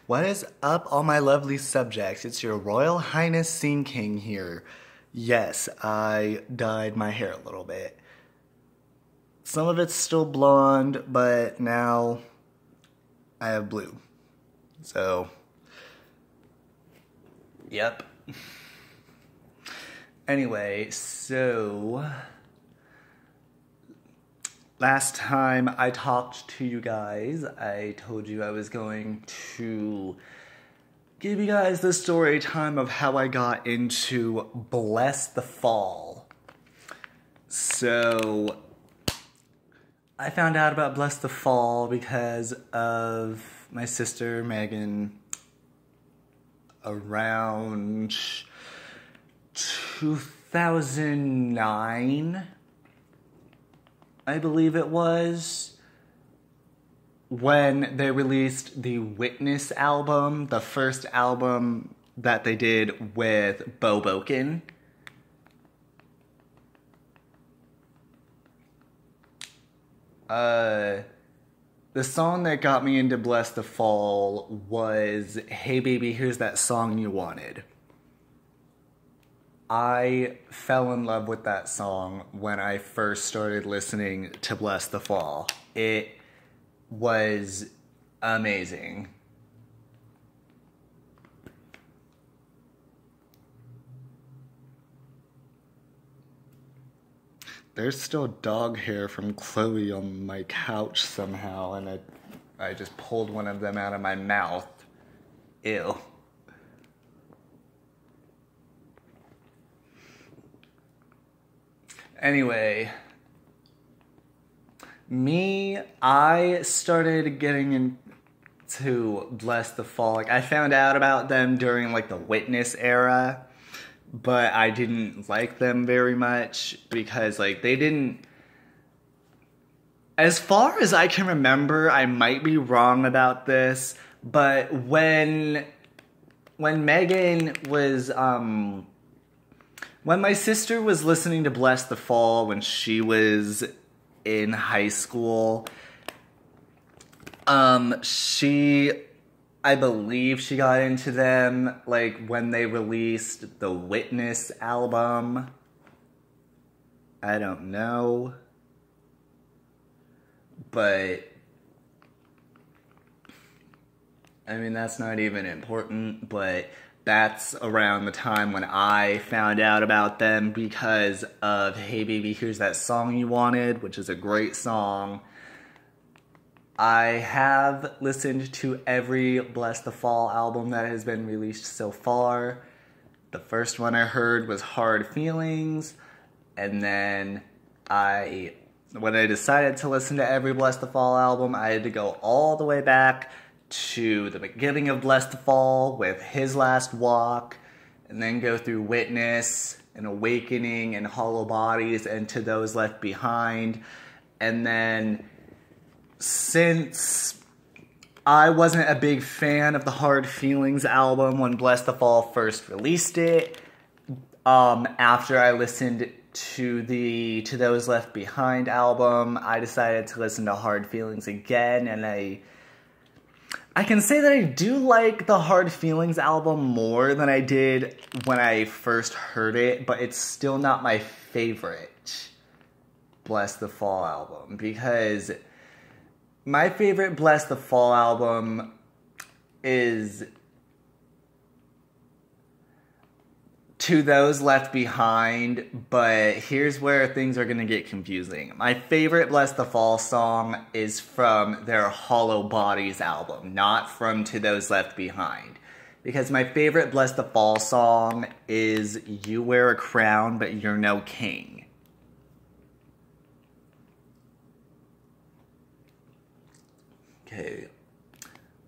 What is up, all my lovely subjects? It's your Royal Highness Scene King here. Yes, I dyed my hair a little bit. Some of it's still blonde, but now I have blue. So, yep. Anyway, so last time I talked to you guys, I told you I was going to give you guys the story time of how I got into Bless the Fall. So, I found out about Bless the Fall because of my sister Megan around 2009, I believe it was, when they released the Witness album, the first album that they did with Bo Boken. The song that got me into Bless the Fall was Hey Baby, Here's That Song You Wanted. I fell in love with that song when I first started listening to Bless the Fall. It was amazing. There's still dog hair from Chloe on my couch somehow, and I just pulled one of them out of my mouth. Ew. Anyway, I started getting into Bless the Fall. Like, I found out about them during, like, the Witness era, but I didn't like them very much because, like, they didn't... As far as I can remember, I might be wrong about this, but when Megan was, when my sister was listening to Bless the Fall when she was in high school, I believe she got into them, like, when they released the Witness album. I don't know. But, I mean, that's not even important, but that's around the time when I found out about them because of Hey Baby, Here's That Song You Wanted, which is a great song. I have listened to every Bless the Fall album that has been released so far. The first one I heard was Hard Feelings, and then when I decided to listen to every Bless the Fall album, I had to go all the way back to the beginning of Bless the Fall with His Last Walk, and then go through Witness and Awakening and Hollow Bodies and To Those Left Behind. And then, since I wasn't a big fan of the Hard Feelings album when Bless the Fall first released it, after I listened to the To Those Left Behind album, I decided to listen to Hard Feelings again, and I can say that I do like the Hard Feelings album more than I did when I first heard it, but it's still not my favorite Bless the Fall album, because my favorite Bless the Fall album is To Those Left Behind, but here's where things are going to get confusing. My favorite Bless the Fall song is from their Hollow Bodies album, not from To Those Left Behind. Because my favorite Bless the Fall song is You Wear a Crown, But You're No King. Okay,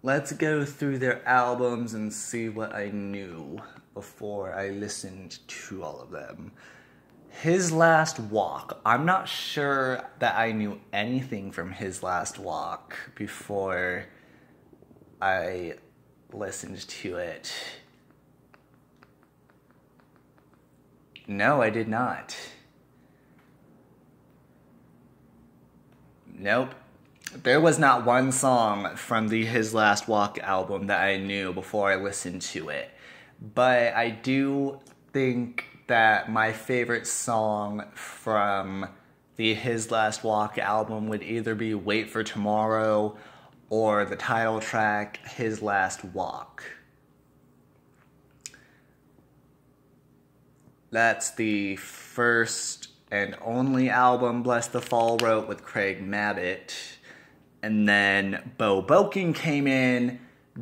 let's go through their albums and see what I knew before I listened to all of them. His Last Walk. I'm not sure that I knew anything from His Last Walk before I listened to it. No, I did not. Nope. There was not one song from the His Last Walk album that I knew before I listened to it. But I do think that my favorite song from the His Last Walk album would either be Wait for Tomorrow or the title track, His Last Walk. That's the first and only album Bless the Fall wrote with Craig Mabbitt. And then Bo Boken came in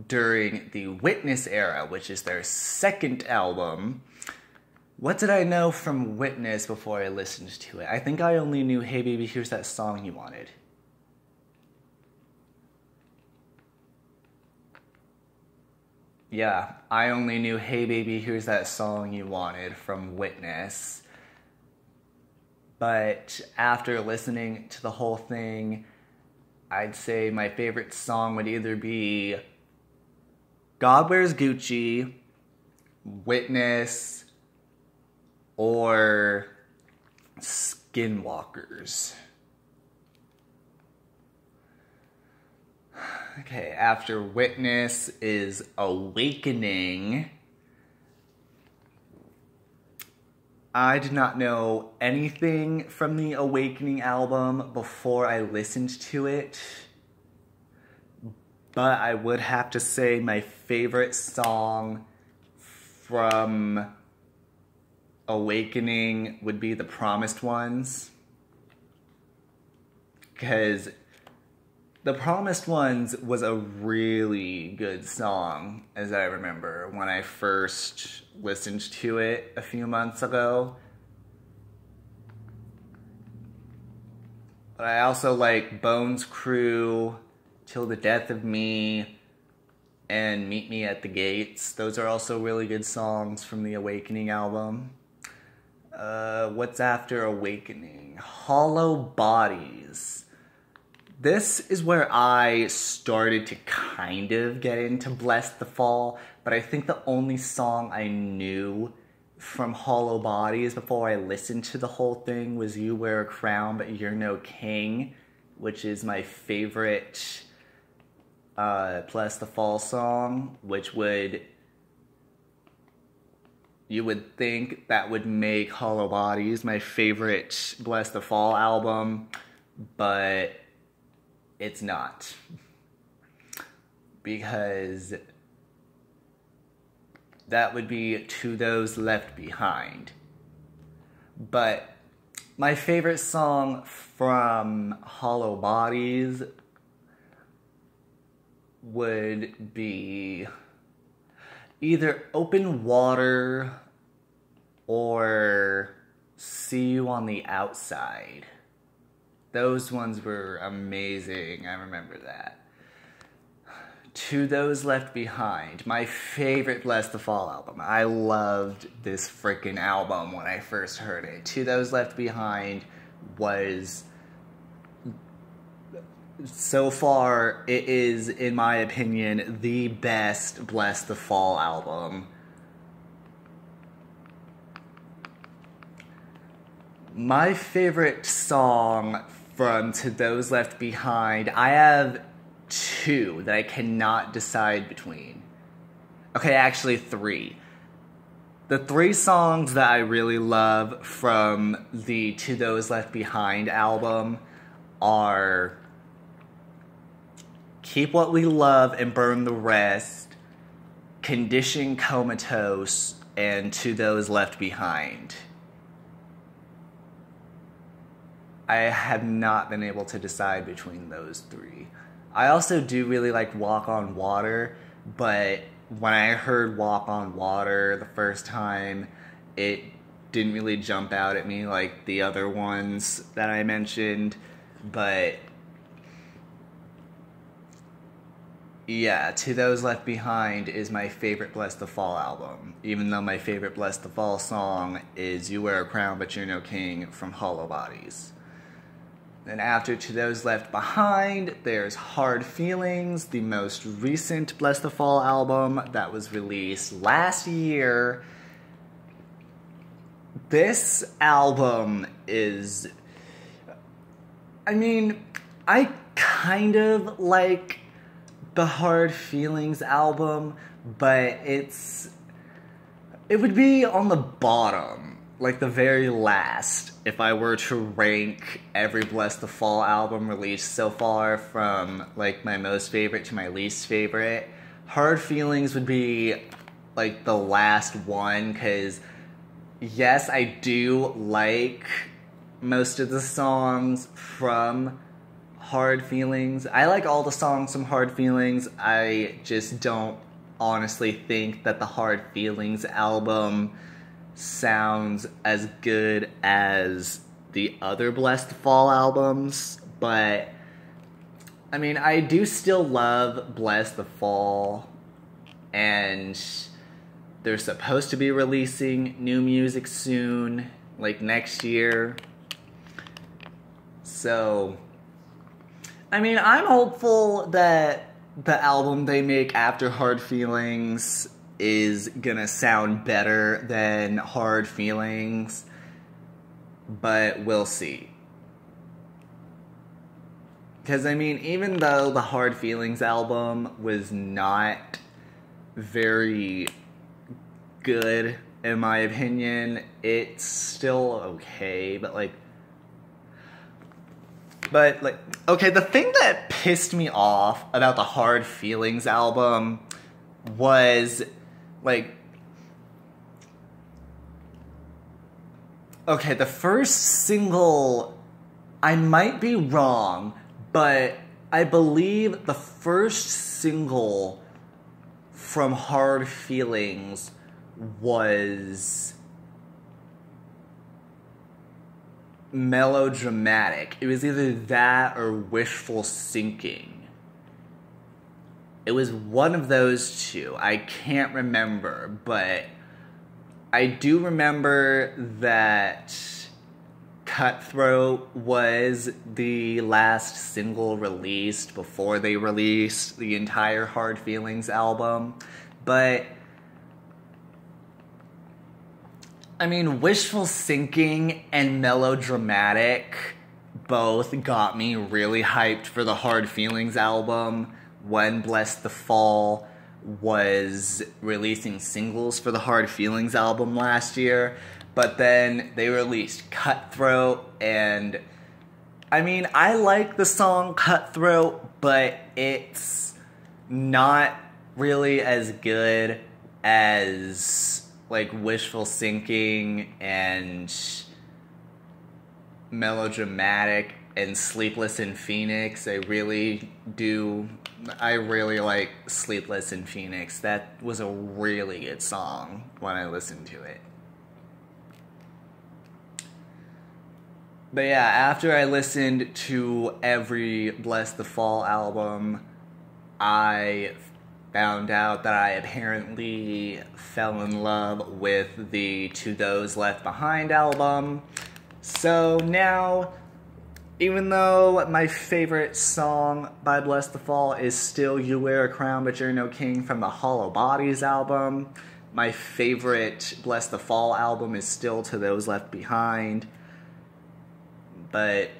during the Witness era, which is their second album. What did I know from Witness before I listened to it? I think I only knew Hey Baby, Here's That Song You Wanted. Yeah, I only knew Hey Baby, Here's That Song You Wanted from Witness. But after listening to the whole thing, I'd say my favorite song would either be God Wears Gucci, Witness, or Skinwalkers. Okay, after Witness is Awakening. I did not know anything from the Awakening album before I listened to it, but I would have to say my favorite song from Awakening would be The Promised Ones, because The Promised Ones was a really good song, as I remember, when I first listened to it a few months ago. But I also like Bones Crew, Till the Death of Me, and Meet Me at the Gates. Those are also really good songs from the Awakening album. What's after Awakening? Hollow Bodies. This is where I started to kind of get into Bless the Fall, but I think the only song I knew from Hollow Bodies before I listened to the whole thing was You Wear a Crown But You're No King, which is my favorite Bless the Fall song, which you would think that would make Hollow Bodies my favorite Bless the Fall album, but it's not, because that would be To Those Left Behind. But my favorite song from Hollow Bodies would be either Open Water or See You on the Outside. Those ones were amazing, I remember that. To Those Left Behind, my favorite Bless the Fall album. I loved this freaking album when I first heard it. To Those Left Behind was, so far, it is, in my opinion, the best Bless the Fall album. My favorite song from To Those Left Behind, I have two that I cannot decide between. Okay, actually three. The three songs that I really love from the To Those Left Behind album are Keep What We Love and Burn the Rest, Condition Comatose, and To Those Left Behind. I have not been able to decide between those three. I also do really like Walk on Water, but when I heard Walk on Water the first time, it didn't really jump out at me like the other ones that I mentioned. But yeah, To Those Left Behind is my favorite Bless the Fall album, even though my favorite Bless the Fall song is You Wear a Crown But You're No King from Hollow Bodies. Then after To Those Left Behind, there's Hard Feelings, the most recent Bless the Fall album that was released last year. This album is, I mean, I kind of like the Hard Feelings album, but it would be on the bottom, like the very last, if I were to rank every Bless the Fall album released so far from like my most favorite to my least favorite. Hard Feelings would be like the last one, because yes, I do like most of the songs from Hard Feelings. I like all the songs from Hard Feelings. I just don't honestly think that the Hard Feelings album sounds as good as the other Blessed Fall albums. But, I mean, I do still love Bless the Fall, and they're supposed to be releasing new music soon, like next year. So, I mean, I'm hopeful that the album they make after Hard Feelings is gonna sound better than Hard Feelings, but we'll see. Because, I mean, even though the Hard Feelings album was not very good, in my opinion, it's still okay, but, okay, the thing that pissed me off about the Hard Feelings album was, okay, the first single, I might be wrong, but I believe the first single from Hard Feelings was melodramatic. It was either that or Wishful Sinking. It was one of those two. I can't remember, but I do remember that Cutthroat was the last single released before they released the entire Hard Feelings album. But, I mean, Wishful Sinking and Melodramatic both got me really hyped for the Hard Feelings album when Bless the Fall was releasing singles for the Hard Feelings album last year. But then they released Cutthroat, and I mean, I like the song Cutthroat, but it's not really as good as like Wishful Sinking and Melodramatic and Sleepless in Phoenix. I really like Sleepless in Phoenix. That was a really good song when I listened to it. But yeah, after I listened to every Bless the Fall album, I found out that I apparently fell in love with the To Those Left Behind album. So now, even though my favorite song by Bless the Fall is still You Wear a Crown But You're No King from the Hollow Bodies album, my favorite Bless the Fall album is still To Those Left Behind. But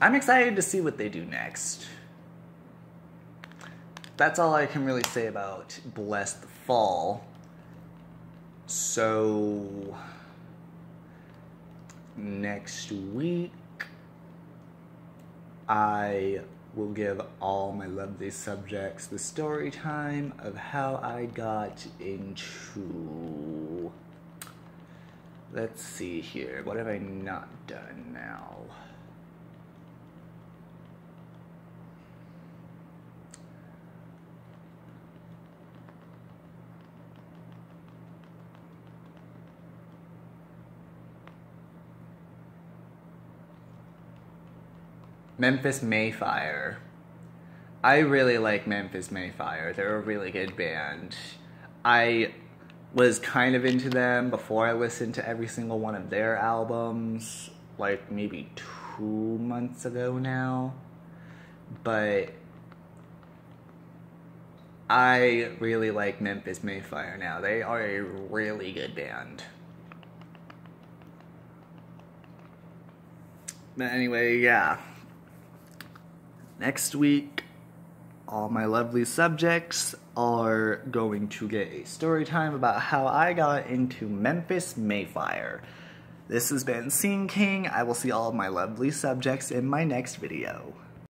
I'm excited to see what they do next. That's all I can really say about Bless the Fall. So next week, I will give all my lovely subjects the story time of how I got into... Let's see here. What have I not done now? Memphis Mayfire. I really like Memphis Mayfire. They're a really good band. I was kind of into them before I listened to every single one of their albums, like maybe 2 months ago now. But I really like Memphis Mayfire now. They are a really good band. But anyway, yeah. Next week, all my lovely subjects are going to get a story time about how I got into Memphis Mayfire. This has been Scene King. I will see all of my lovely subjects in my next video.